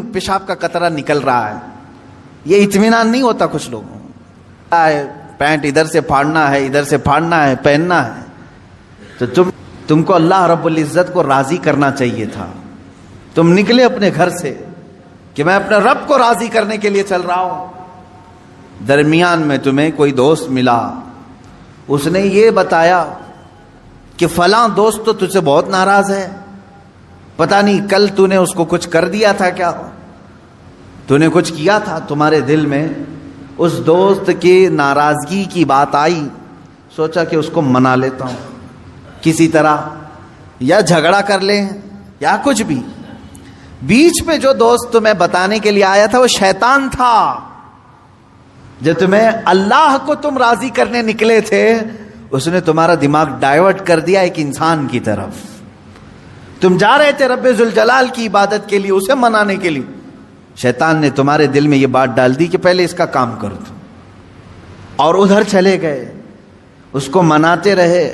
نہیں پیشاب کا قطرہ نکل رہا ہے، یہ اطمینان نہیں ہوتا کچھ لوگوں کو۔ پینٹ ادھر سے پھاڑنا ہے، ادھر سے پھاڑنا ہے، پہننا ہے، تو تم کو اللہ رب العزت کو راضی کرنا چاہیے تھا۔ تم نکلے اپنے گھر سے کہ میں اپنے رب کو راضی کرنے کے لیے چل رہا ہوں، درمیان میں تمہیں کوئی دوست ملا، اس نے یہ بتایا کہ فلاں دوست تو تجھ سے بہت ناراض ہے، پتہ نہیں کل تو نے اس کو کچھ کر دیا تھا، کیا تو نے کچھ کیا تھا، تمہارے دل میں اس دوست کی ناراضگی کی بات آئی، سوچا کہ اس کو منا لیتا ہوں کسی طرح، یا جھگڑا کر لیں یا کچھ بھی۔ بیچ میں جو دوست تمہیں بتانے کے لیے آیا تھا وہ شیطان تھا، جو تمہیں اللہ کو تم راضی کرنے نکلے تھے، اس نے تمہارا دماغ ڈائیورٹ کر دیا ایک انسان کی طرف۔ تم جا رہے تھے رب ذوالجلال کی عبادت کے لیے، اسے منانے کے لیے، شیطان نے تمہارے دل میں یہ بات ڈال دی کہ پہلے اس کا کام کر دو، اور ادھر چلے گئے، اس کو مناتے رہے،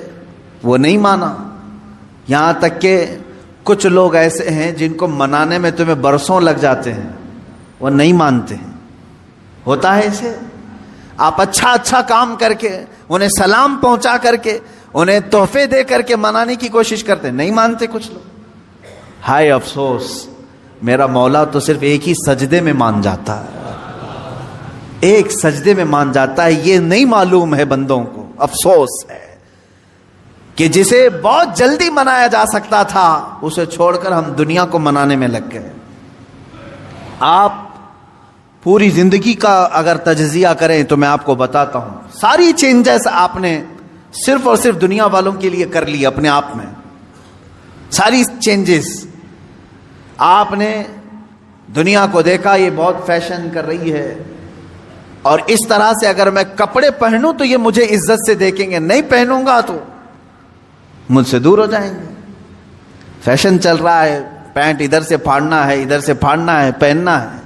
وہ نہیں مانا، یہاں تک کہ کچھ لوگ ایسے ہیں جن کو منانے میں تمہیں برسوں لگ جاتے ہیں، وہ نہیں مانتے ہیں۔ ہوتا ہے ایسے، آپ اچھا کام کر کے، انہیں سلام پہنچا کر کے، انہیں تحفے دے کر کے منانے کی کوشش کرتے ہیں، نہیں مانتے کچھ لوگ۔ ہائے افسوس، میرا مولا تو صرف ایک ہی سجدے میں مان جاتا ہے، ایک سجدے میں مان جاتا ہے، یہ نہیں معلوم ہے بندوں کو۔ افسوس ہے کہ جسے بہت جلدی منایا جا سکتا تھا، اسے چھوڑ کر ہم دنیا کو منانے میں لگ گئے۔ آپ پوری زندگی کا اگر تجزیہ کریں تو میں آپ کو بتاتا ہوں، ساری چینجز آپ نے صرف اور صرف دنیا والوں کے لیے کر لی اپنے آپ میں، ساری چینجز۔ آپ نے دنیا کو دیکھا یہ بہت فیشن کر رہی ہے، اور اس طرح سے اگر میں کپڑے پہنوں تو یہ مجھے عزت سے دیکھیں گے، نہیں پہنوں گا تو مجھ سے دور ہو جائیں گے۔ فیشن چل رہا ہے، پینٹ ادھر سے پھاڑنا ہے، ادھر سے پھاڑنا ہے، پہننا ہے،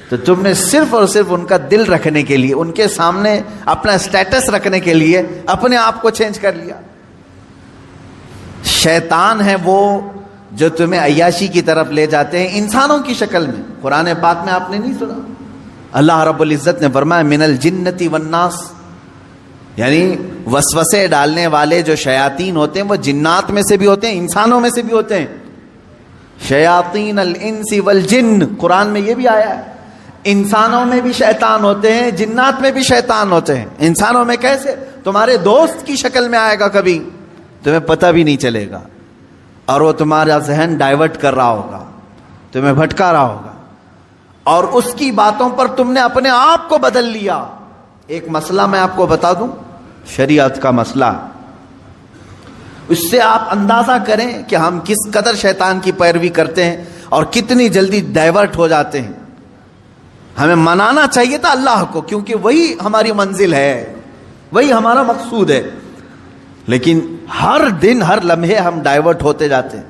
تو تم نے صرف اور صرف ان کا دل رکھنے کے لیے، ان کے سامنے اپنا سٹیٹس رکھنے کے لیے اپنے آپ کو چینج کر لیا۔ شیطان ہے وہ جو تمہیں عیاشی کی طرف لے جاتے ہیں انسانوں کی شکل میں۔ قرآن پاک میں آپ نے نہیں سنا، اللہ رب العزت نے فرمایا من الجنتی والناس، یعنی وسوسے ڈالنے والے جو شیاطین ہوتے ہیں وہ جنات میں سے بھی ہوتے ہیں، انسانوں میں سے بھی ہوتے ہیں۔ شیاطین الانس والجن، قرآن میں یہ بھی آیا ہے، انسانوں میں بھی شیطان ہوتے ہیں، جنات میں بھی شیطان ہوتے ہیں۔ انسانوں میں کیسے؟ تمہارے دوست کی شکل میں آئے گا، کبھی تمہیں پتہ بھی نہیں چلے گا، اور وہ تمہارا ذہن ڈائیورٹ کر رہا ہوگا، تمہیں بھٹکا رہا ہوگا، اور اس کی باتوں پر تم نے اپنے آپ کو بدل لیا۔ ایک مسئلہ میں آپ کو بتا دوں، شریعت کا مسئلہ، اس سے آپ اندازہ کریں کہ ہم کس قدر شیطان کی پیروی کرتے ہیں اور کتنی جلدی ڈائیورٹ ہو جاتے ہیں۔ ہمیں منانا چاہیے تھا اللہ کو، کیونکہ وہی ہماری منزل ہے، وہی ہمارا مقصود ہے، لیکن ہر دن ہر لمحے ہم ڈائیورٹ ہوتے جاتے ہیں۔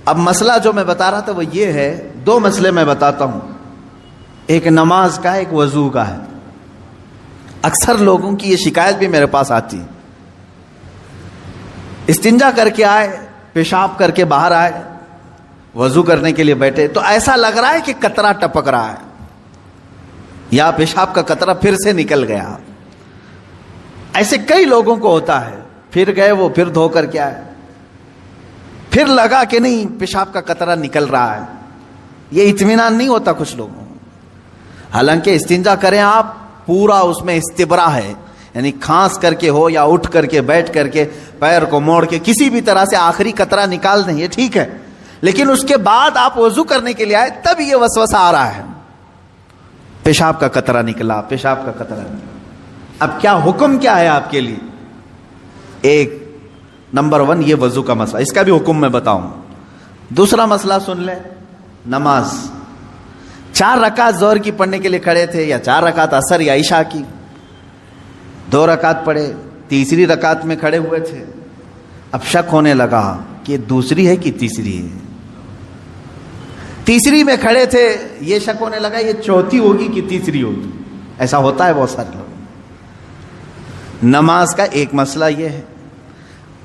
اب مسئلہ جو میں بتا رہا تھا وہ یہ ہے، دو مسئلے میں بتاتا ہوں، ایک نماز کا ہے، ایک وضو کا ہے۔ اکثر لوگوں کی یہ شکایت بھی میرے پاس آتی ہے، استنجا کر کے آئے، پیشاب کر کے باہر آئے، وضو کرنے کے لیے بیٹھے تو ایسا لگ رہا ہے کہ قطرہ ٹپک رہا ہے، یا پیشاب کا قطرہ پھر سے نکل گیا۔ ایسے کئی لوگوں کو ہوتا ہے، پھر گئے وہ، پھر دھو کر کے آئے، پھر لگا کہ نہیں پیشاب کا قطرہ نکل رہا ہے، یہ اطمینان نہیں ہوتا کچھ لوگوں کو۔ حالانکہ استنجا کریں آپ، پورا اس میں استبرا ہے، یعنی کھانس کر کے ہو یا اٹھ کر کے بیٹھ کر کے پیر کو موڑ کے کسی بھی طرح سے آخری قطرہ نکال دیں، یہ ٹھیک ہے، لیکن اس کے بعد آپ وضو کرنے کے لیے آئے تب یہ وسوسہ آ رہا ہے، پیشاب کا قطرہ نکلا، پیشاب کا قطرہ نکلا۔ اب کیا حکم کیا ہے آپ کے لیے؟ ایک نمبر 1 یہ وضو کا مسئلہ، اس کا بھی حکم میں بتاؤں۔ دوسرا مسئلہ سن لیں، نماز 4 رکعت ظہر کی پڑھنے کے لیے کھڑے تھے، یا 4 رکعت عصر یا عشاء کی، 2 رکعت پڑھے، تیسری رکعت میں کھڑے ہوئے تھے، اب شک ہونے لگا کہ دوسری ہے کہ تیسری ہے، تیسری میں کھڑے تھے، یہ شک ہونے لگا یہ چوتھی ہوگی کہ تیسری ہوگی۔ ایسا ہوتا ہے بہت سارے لوگ۔ نماز کا ایک مسئلہ یہ ہے،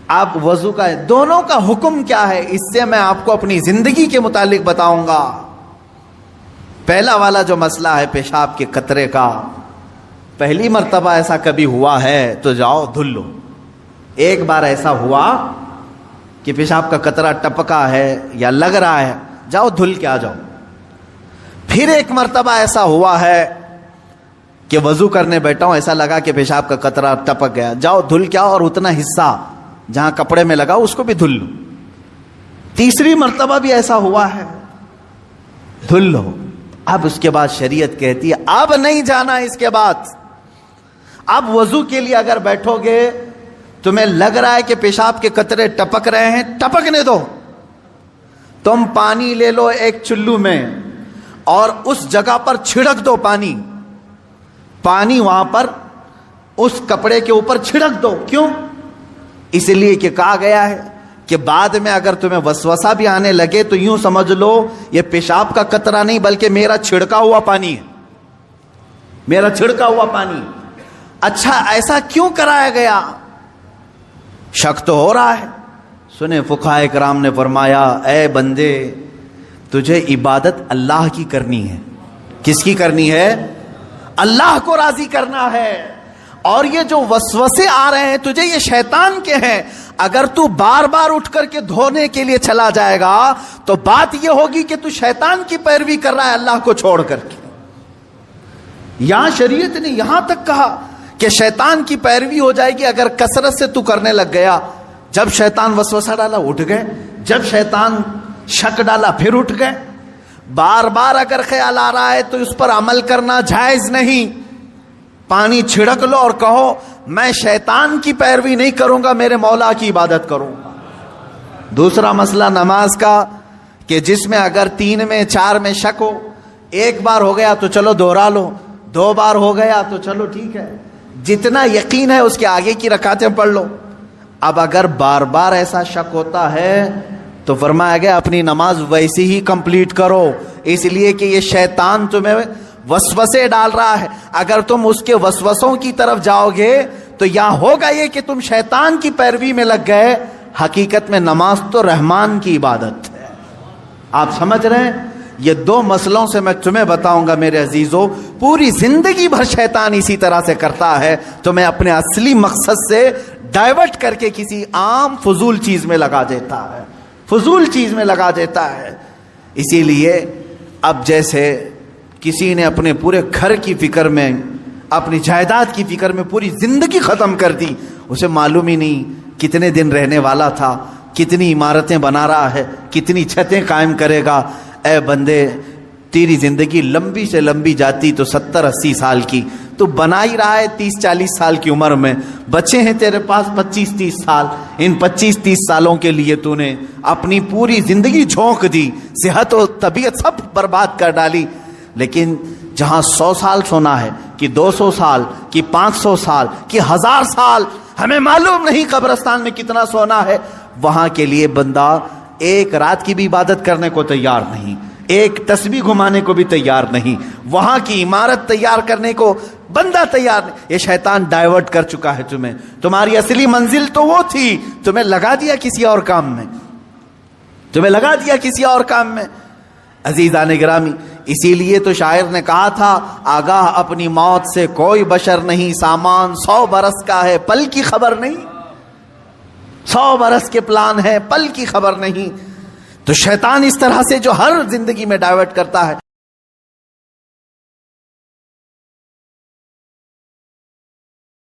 اب وضو کا ہے، دونوں کا حکم کیا ہے اس سے میں آپ کو اپنی زندگی کے متعلق بتاؤں گا۔ پہلا والا جو مسئلہ ہے پیشاب کے قطرے کا، پہلی مرتبہ ایسا کبھی ہوا ہے تو جاؤ دھل لو. ایک بار ایسا ہوا کہ پیشاب کا قطرہ ٹپکا ہے یا لگ رہا ہے، جاؤ دھل کے آ جاؤ. پھر ایک مرتبہ ایسا ہوا ہے کہ وضو کرنے بیٹھا ہوں، ایسا لگا کہ پیشاب کا قطرہ ٹپک گیا، جاؤ دھل کے آؤ اور اتنا حصہ جہاں کپڑے میں لگا اس کو بھی دھل لو. تیسری مرتبہ بھی ایسا ہوا ہے، دھل لو. اب اس کے بعد شریعت کہتی ہے اب نہیں جانا. اس کے بعد اب وضو کے لیے اگر بیٹھو گے، تمہیں لگ رہا ہے کہ پیشاب کے قطرے ٹپک رہے ہیں، ٹپکنے دو. تم پانی لے لو ایک چلو میں اور اس جگہ پر چھڑک دو پانی وہاں پر اس کپڑے کے اوپر چھڑک دو. کیوں؟ اس لیے کہ کہا گیا ہے کہ بعد میں اگر تمہیں وسوسہ بھی آنے لگے تو یوں سمجھ لو یہ پیشاب کا قطرہ نہیں بلکہ میرا چھڑکا ہوا پانی ہے، میرا چھڑکا ہوا پانی. اچھا ایسا کیوں کرایا گیا؟ شک تو ہو رہا ہے. سنیں فقہاء کرام نے فرمایا اے بندے تجھے عبادت اللہ کی کرنی ہے. کس کی کرنی ہے؟ اللہ کو راضی کرنا ہے. اور یہ جو وسوسے آ رہے ہیں تجھے یہ شیطان کے ہیں. اگر تو بار بار اٹھ کر کے دھونے کے لیے چلا جائے گا تو بات یہ ہوگی کہ تو شیطان کی پیروی کر رہا ہے اللہ کو چھوڑ کر کے. یہاں شریعت نے یہاں تک کہا کہ شیطان کی پیروی ہو جائے گی اگر کثرت سے تو کرنے لگ گیا. جب شیطان وسوسہ ڈالا اٹھ گئے، جب شیطان شک ڈالا پھر اٹھ گئے. بار بار اگر خیال آ رہا ہے تو اس پر عمل کرنا جائز نہیں. پانی چھڑک لو اور کہو میں شیطان کی پیروی نہیں کروں گا، میرے مولا کی عبادت کروں گا. دوسرا مسئلہ نماز کا کہ جس میں اگر 3 میں 4 میں شک ہو، ایک بار ہو گیا تو چلو دوہرا لو، 2 بار ہو گیا تو چلو ٹھیک ہے، جتنا یقین ہے اس کے آگے کی رکعتیں پڑھ لو. اب اگر بار بار ایسا شک ہوتا ہے تو فرمایا گیا اپنی نماز ویسی ہی کمپلیٹ کرو، اس لیے کہ یہ شیطان تمہیں وسوسے ڈال رہا ہے. اگر تم اس کے وسوسوں کی طرف جاؤ گے تو یہاں ہوگا یہ کہ تم شیطان کی پیروی میں لگ گئے. حقیقت میں نماز تو رحمان کی عبادت ہے. آپ سمجھ رہے ہیں؟ یہ 2 مسئلوں سے میں تمہیں بتاؤں گا میرے عزیزو. پوری زندگی بھر شیطان اسی طرح سے کرتا ہے، تمہیں اپنے اصلی مقصد سے ڈائیورٹ کر کے کسی عام فضول چیز میں لگا دیتا ہے، فضول چیز میں لگا دیتا ہے. اسی لیے اب جیسے کسی نے اپنے پورے گھر کی فکر میں، اپنی جائیداد کی فکر میں پوری زندگی ختم کر دی، اسے معلوم ہی نہیں کتنے دن رہنے والا تھا، کتنی عمارتیں بنا رہا ہے، کتنی چھتیں قائم کرے گا. اے بندے تیری زندگی لمبی سے لمبی جاتی تو 70-80 سال کی، تو بنا ہی رہا ہے 30-40 سال کی عمر میں. بچے ہیں تیرے پاس 25-30 سال. ان 25-30 سالوں کے لیے تو نے اپنی پوری زندگی جھونک دی، صحت و طبیعت سب برباد کر ڈالی. لیکن جہاں 100 سال سونا ہے کہ 200 سال کہ 500 سال کہ 1000 سال، ہمیں معلوم نہیں قبرستان میں کتنا سونا ہے، وہاں کے لیے بندہ ایک رات کی بھی عبادت کرنے کو تیار نہیں، ایک تسبیح گھمانے کو بھی تیار نہیں، وہاں کی عمارت تیار کرنے کو بندہ تیار نہیں. یہ شیطان ڈائیورٹ کر چکا ہے تمہیں. تمہاری اصلی منزل تو وہ تھی، تمہیں لگا دیا کسی اور کام میں، تمہیں لگا دیا کسی اور کام میں. عزیزان گرامی، اسی لیے تو شاعر نے کہا تھا آگاہ اپنی موت سے کوئی بشر نہیں، سامان 100 برس کا ہے پل کی خبر نہیں. 100 برس کے پلان ہے پل کی خبر نہیں. تو شیطان اس طرح سے جو ہر زندگی میں ڈائیورٹ کرتا ہے.